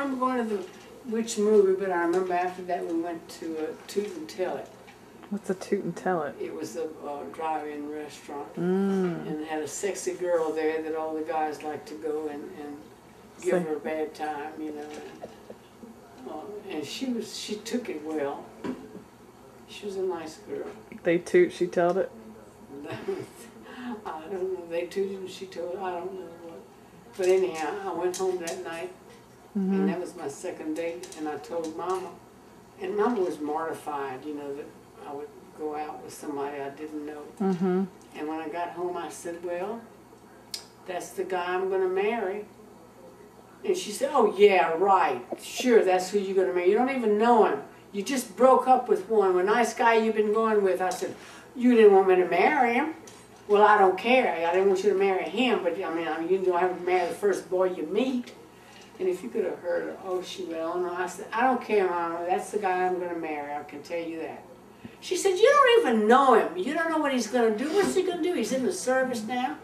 remember going to which movie, but I remember after that we went to Toot and Tell It. What's a Toot and Tell It? It was a drive-in restaurant. Mm. And had a sexy girl there that all the guys like to go and give her a bad time, you know. And she took it well. She was a nice girl. They toot, she telled it? I don't know. They tooted and she told it. I don't know what. But anyhow, I went home that night, and that was my second date, and I told Mama. And Mama was mortified, you know, that I would go out with somebody I didn't know. Mm-hmm. And when I got home, I said, well, that's the guy I'm going to marry. And she said, oh, yeah, right. Sure, that's who you're going to marry. You don't even know him. You just broke up with one. A nice guy you've been going with. I said, you didn't want me to marry him. Well, I don't care. I didn't want you to marry him, but I mean, you don't have to marry the first boy you meet. And if you could have heard her, oh, she went on. I said, I don't care, Mama. That's the guy I'm going to marry. I can tell you that. She said, you don't even know him. You don't know what he's going to do. What's he going to do? He's in the service now.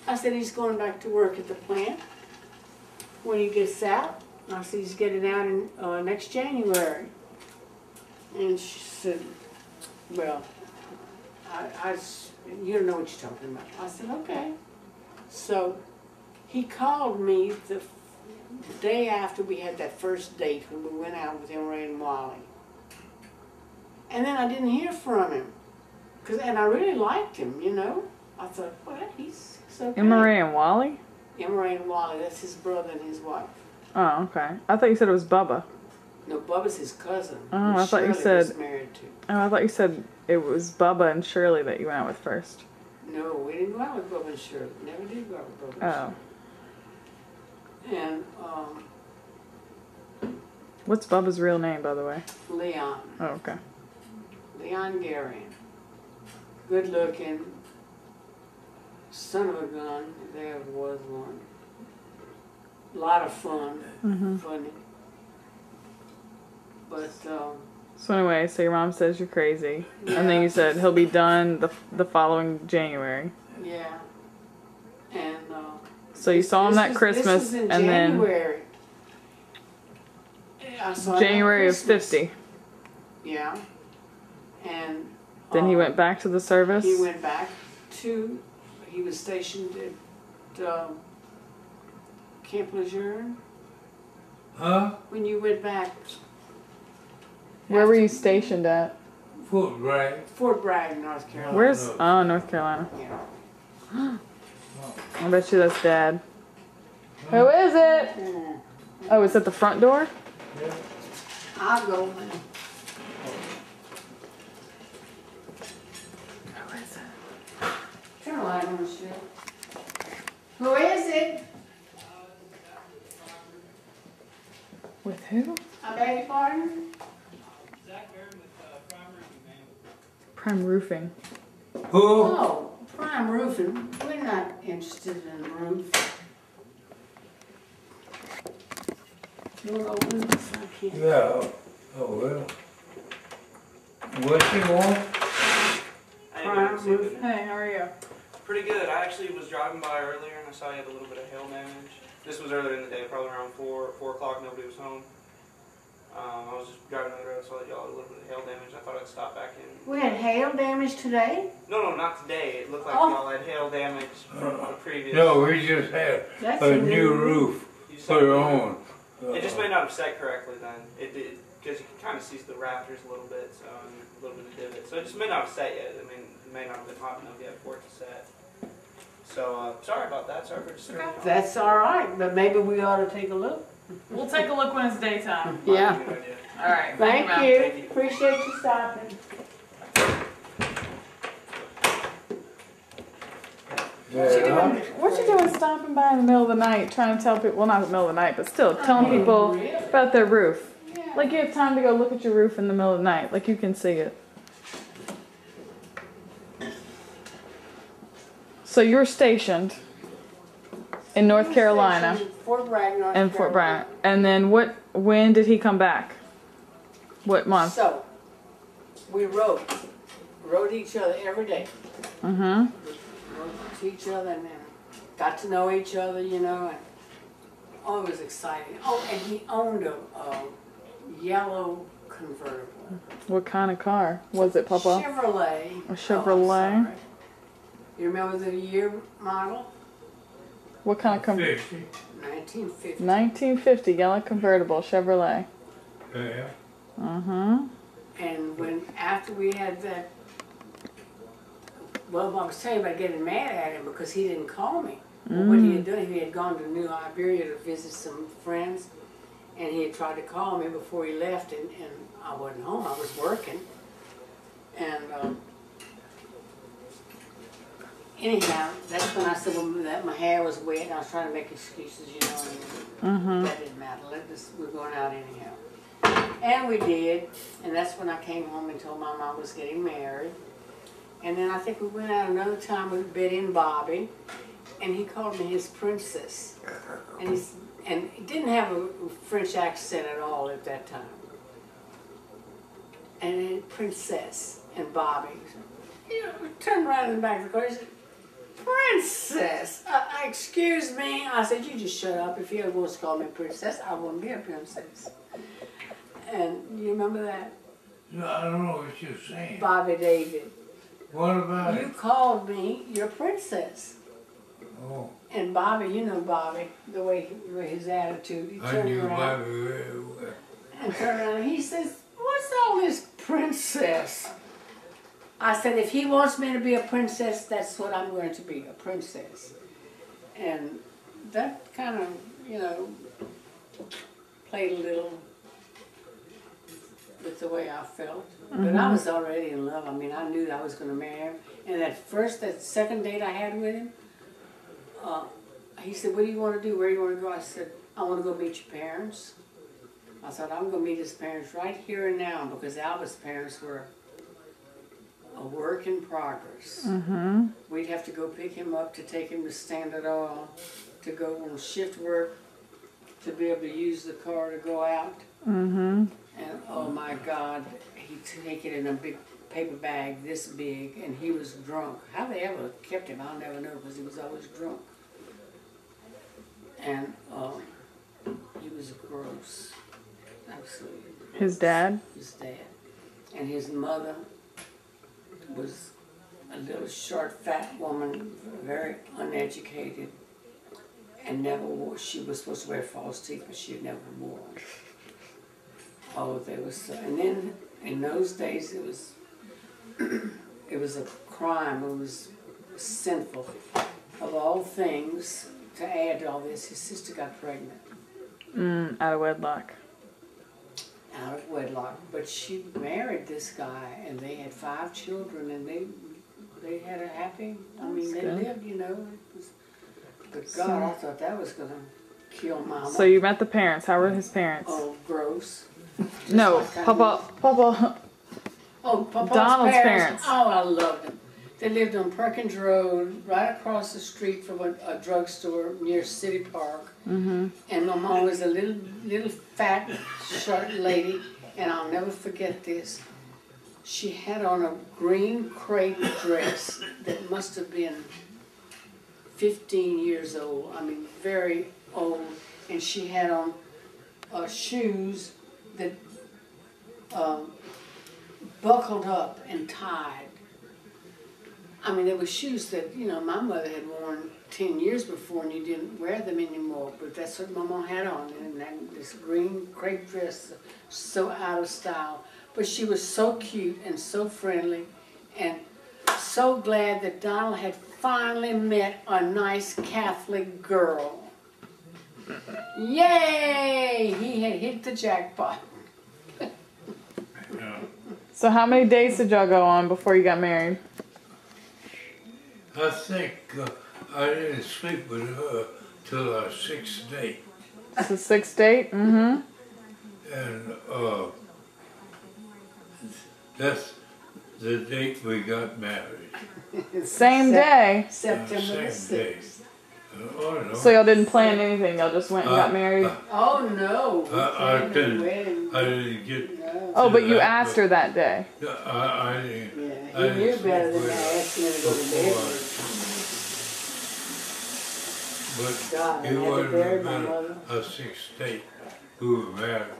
I said, he's going back to work at the plant when he gets out. I said, he's getting out in next January. And she said, well, you don't know what you're talking about. I said, okay. So he called me the day after we had that first date when we went out with Emery and Wally. And then I didn't hear from him. And I really liked him, you know. I thought, well, he's okay. Emery and Wally? Emery and Wally, that's his brother and his wife. Oh, okay. I thought you said it was Bubba. No, Bubba's his cousin. Oh, I thought you Shirley said. Was married to. Oh, I thought you said it was Bubba and Shirley that you went out with first. No, we didn't go out with Bubba and Shirley. Never did go out with Bubba and Shirley. And what's Bubba's real name, by the way? Leon. Oh, okay. Leon Garian. Good looking. Son of a gun, if there ever was one. A lot of fun. Funny. But so anyway, so your mom says you're crazy, and then you said he'll be done the following January. Yeah. And so you saw him that Christmas, this was in and January. I saw then January of '50. Yeah. And then he went back to the service. He went back to. He was stationed at Camp Lejeune. Huh? When you went back. Where were you stationed at? Fort Bragg. Fort Bragg, North Carolina. Where's North Carolina? Yeah. I bet you that's Dad. Who is it? Oh, it's at the front door? Yeah. I'll go, man. Who is it? Turn the light on, Michelle. Who is it? With who? I beg your pardon? Prime Roofing. Who? Oh, Prime Roofing. We're not interested in the roof. You want to open this? I can't. Yeah. Oh, well. What you want? Prime Roofing. Hey, how are you? Pretty good. I actually was driving by earlier and I saw you had a little bit of hail damage. This was earlier in the day, probably around 4 o'clock. Nobody was home. I was just driving on the road, saw that y'all had a little bit of hail damage. I thought I'd stop back in. We had hail damage today? No, not today. It looked like y'all had hail damage from the previous. No, we just had a new roof put on. It just may not have set correctly then. It did, because you can kind of see the rafters a little bit, so and a little bit of divot. So it just may not have set yet. I mean, it may not have been hot enough yet for it to set. So sorry about that. Sorry for disturbing you. That's all right, but maybe we ought to take a look. We'll take a look when it's daytime. Yeah. Good idea. All right. Thank Thank you. you. Appreciate you stopping. What you doing stopping by in the middle of the night trying to tell people, well, not in the middle of the night, but still telling people about their roof? Yeah. Like you have time to go look at your roof in the middle of the night. Like you can see it. So you're stationed in North Carolina. Fort Bragg, North And Fort Bragg. And then when did he come back? What month? So, we wrote each other every day. Mm-hmm. Wrote to each other and then got to know each other, you know. Oh, it was exciting. Oh, and he owned a yellow convertible. What kind of car was it, Papa? Chevrolet. A Chevrolet? Oh, you remember the year model? What kind of 50. 1950. 1950 yellow convertible Chevrolet. Yeah. And when after we had that, well, I was telling you about getting mad at him because he didn't call me. Well, what he had done, he had gone to New Iberia to visit some friends, and he had tried to call me before he left, and I wasn't home. I was working, and anyhow, that's when I said that my hair was wet, and I was trying to make excuses, you know. And that didn't matter. We're going out anyhow. And we did, and that's when I came home and told my mom was getting married. And then I think we went out another time with Betty and Bobby, and he called me his princess. And he didn't have a French accent at all at that time. And then Princess and Bobby, you know, turned around in the back of the car and said, Princess, excuse me. I said, you just shut up. If he ever wants to call me princess, I won't be a princess. And you remember that? No, I don't know what you're saying. Bobby David. What about You it? called me your princess. Oh, And Bobby, you know Bobby, the way his attitude. He I turned knew around Bobby very well. and turned around and he says, what's all this princess? I said, if he wants me to be a princess, that's what I'm going to be, a princess. And that kind of, you know, played a little with the way I felt. But I was already in love. I mean, I knew that I was going to marry him. And that second date I had with him, he said, what do you want to do? Where do you want to go? I said, I want to go meet your parents. I said, I'm going to meet his parents right here and now because Albert's parents were a work in progress. We'd have to go pick him up to take him to Standard Oil, to go on shift work, to be able to use the car to go out. And oh my God, he'd take it in a big paper bag this big, and he was drunk. How they ever kept him, I'll never know, because he was always drunk. And he was gross, absolutely. His dad? His dad. And his mother was a little short, fat woman, very uneducated, and never wore, she was supposed to wear false teeth, but she never wore them. Oh, they were so, and then in those days it was a crime, it was sinful. Of all things, to add to all this, his sister got pregnant. Out of wedlock. Out of wedlock, but she married this guy, and they had 5 children, and they had a happy. I mean, they lived, you know. It was, but God, I thought that was gonna kill Mama. So you met the parents. How were his parents? Oh, gross. No, like I Papa. Oh, Papa's Donald's parents. Oh, I loved them. They lived on Perkins Road, right across the street from a drugstore near City Park. And my mom was a little fat, short lady, and I'll never forget this. She had on a green crepe dress that must have been 15 years old. I mean, very old. And she had on shoes that buckled up and tied. I mean, there were shoes that, you know, my mother had worn 10 years before, and you didn't wear them anymore, but that's what my mom had on, and this green crepe dress, so out of style. But she was so cute and so friendly, and so glad that Donald had finally met a nice Catholic girl. Yay! He had hit the jackpot. So how many dates did y'all go on before you got married? I think I didn't sleep with her till our 6th date. It's the 6th date? And that's the date we got married. Same day. September the Same day. 6th. Oh, no. So y'all didn't plan anything. Y'all just went and got married. Oh no! I didn't get. No. Oh, but you asked her that day. I didn't. Yeah, I he knew didn't better sleep than with that. her Asking her to go to bed. before But God, I it had to wasn't bury my about mother. a 6 state who was married.